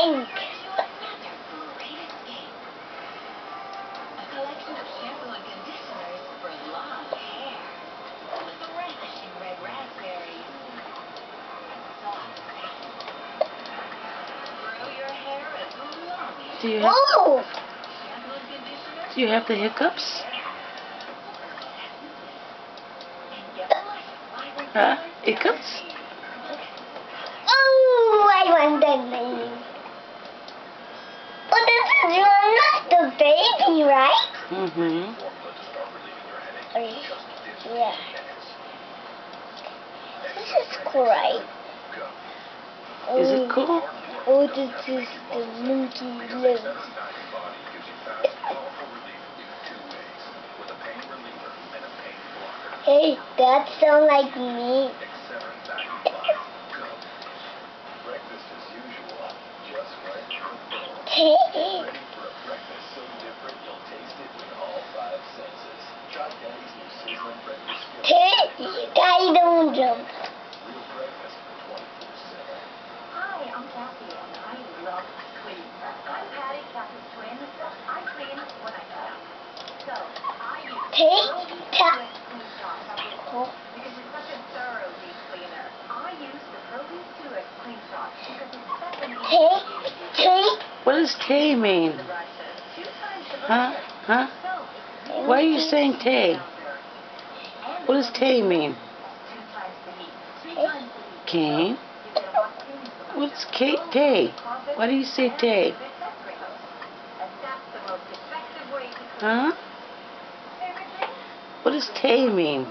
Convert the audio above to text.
ink. Do you have the hiccups? Huh? Hiccups? Oh, I want that baby. But this is not the baby, right? Mm-hmm. Yeah. This is cool, right? Is it cool? Oh, this is the monkey lives. Hey, that sounds like me. Hey. Hey, Daddy, don't jump. Hi, I'm Kathy, and I love cleaning. I'm Patty, Kathy's twin. I clean when I can. So, I use Clean Shop because it's such a thorough deep cleaner. I use the Proteus 2X Clean Shop because it's such an Tay? What does Tay mean? Huh? Huh? Why are you saying Tay? What does Tay mean? Kane? What's Tay? Why do you say Tay? Huh? What does Tay mean?